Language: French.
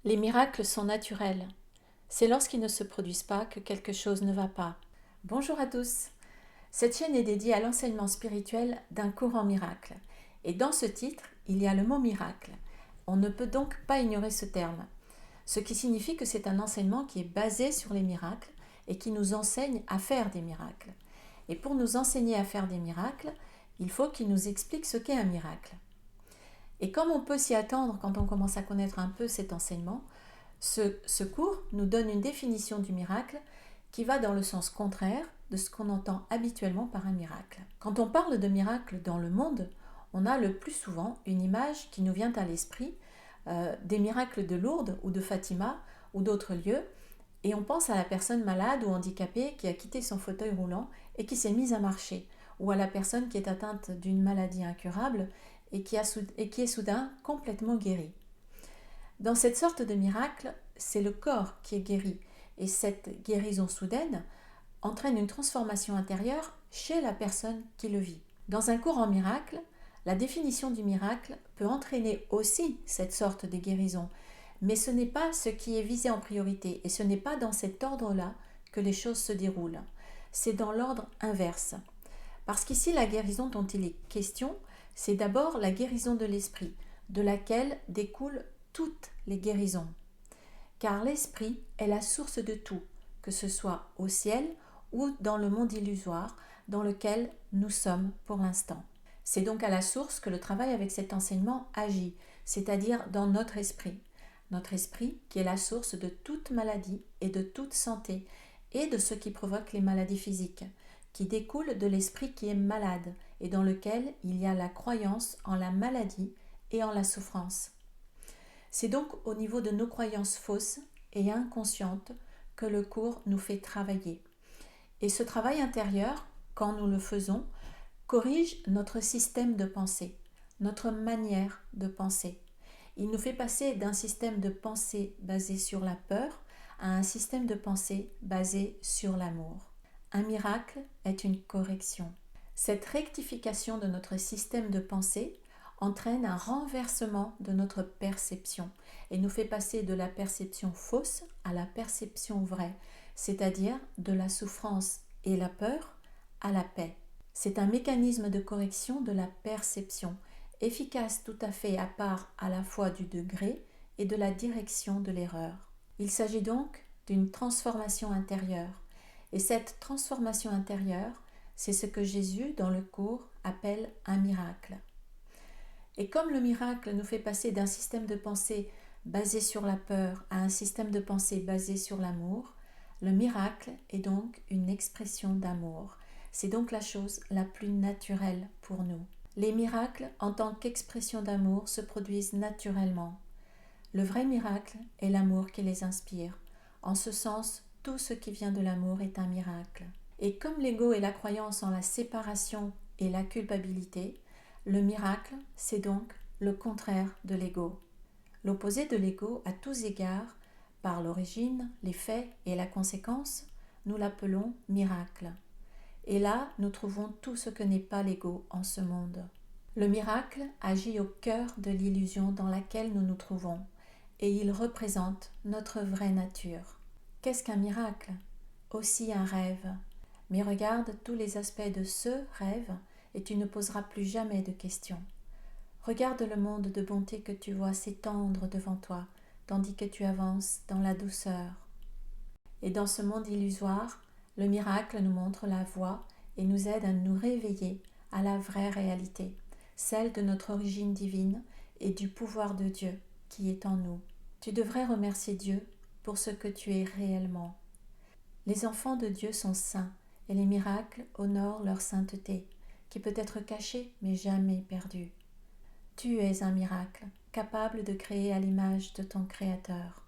Les miracles sont naturels. C'est lorsqu'ils ne se produisent pas que quelque chose ne va pas. Bonjour à tous. Cette chaîne est dédiée à l'enseignement spirituel d'un cours en miracle. Et dans ce titre, il y a le mot miracle. On ne peut donc pas ignorer ce terme. Ce qui signifie que c'est un enseignement qui est basé sur les miracles et qui nous enseigne à faire des miracles. Et pour nous enseigner à faire des miracles, il faut qu'il nous explique ce qu'est un miracle. Et comme on peut s'y attendre quand on commence à connaître un peu cet enseignement, ce cours nous donne une définition du miracle qui va dans le sens contraire de ce qu'on entend habituellement par un miracle. Quand on parle de miracle dans le monde, on a le plus souvent une image qui nous vient à l'esprit des miracles de Lourdes ou de Fatima ou d'autres lieux, et on pense à la personne malade ou handicapée qui a quitté son fauteuil roulant et qui s'est mise à marcher, ou à la personne qui est atteinte d'une maladie incurable et qui est soudain complètement guérie. Dans cette sorte de miracle, c'est le corps qui est guéri, et cette guérison soudaine entraîne une transformation intérieure chez la personne qui le vit. Dans un cours en miracle, la définition du miracle peut entraîner aussi cette sorte de guérison, mais ce n'est pas ce qui est visé en priorité, et ce n'est pas dans cet ordre-là que les choses se déroulent. C'est dans l'ordre inverse. Parce qu'ici, la guérison dont il est question, c'est d'abord la guérison de l'esprit, de laquelle découlent toutes les guérisons. Car l'esprit est la source de tout, que ce soit au ciel ou dans le monde illusoire dans lequel nous sommes pour l'instant. C'est donc à la source que le travail avec cet enseignement agit, c'est-à-dire dans notre esprit. Notre esprit qui est la source de toute maladie et de toute santé et de ce qui provoque les maladies physiques, qui découle de l'esprit qui est malade et dans lequel il y a la croyance en la maladie et en la souffrance. C'est donc au niveau de nos croyances fausses et inconscientes que le cours nous fait travailler. Et ce travail intérieur, quand nous le faisons, corrige notre système de pensée, notre manière de penser. Il nous fait passer d'un système de pensée basé sur la peur à un système de pensée basé sur l'amour. Un miracle est une correction. Cette rectification de notre système de pensée entraîne un renversement de notre perception et nous fait passer de la perception fausse à la perception vraie, c'est-à-dire de la souffrance et la peur à la paix. C'est un mécanisme de correction de la perception, efficace tout à fait à part à la fois du degré et de la direction de l'erreur. Il s'agit donc d'une transformation intérieure, et cette transformation intérieure, c'est ce que Jésus, dans le cours, appelle un miracle. Et comme le miracle nous fait passer d'un système de pensée basé sur la peur à un système de pensée basé sur l'amour, le miracle est donc une expression d'amour. C'est donc la chose la plus naturelle pour nous. Les miracles, en tant qu'expression d'amour, se produisent naturellement. Le vrai miracle est l'amour qui les inspire. En ce sens, tout ce qui vient de l'amour est un miracle. Et comme l'ego est la croyance en la séparation et la culpabilité, le miracle, c'est donc le contraire de l'ego. L'opposé de l'ego à tous égards, par l'origine, les faits et la conséquence, nous l'appelons miracle. Et là, nous trouvons tout ce que n'est pas l'ego en ce monde. Le miracle agit au cœur de l'illusion dans laquelle nous nous trouvons, et il représente notre vraie nature. Qu'est-ce qu'un miracle? Aussi un rêve. Mais regarde tous les aspects de ce rêve et tu ne poseras plus jamais de questions. Regarde le monde de bonté que tu vois s'étendre devant toi, tandis que tu avances dans la douceur. Et dans ce monde illusoire, le miracle nous montre la voie et nous aide à nous réveiller à la vraie réalité, celle de notre origine divine et du pouvoir de Dieu qui est en nous. Tu devrais remercier Dieu pour ce que tu es réellement. Les enfants de Dieu sont saints et les miracles honorent leur sainteté, qui peut être cachée mais jamais perdue. Tu es un miracle, capable de créer à l'image de ton Créateur.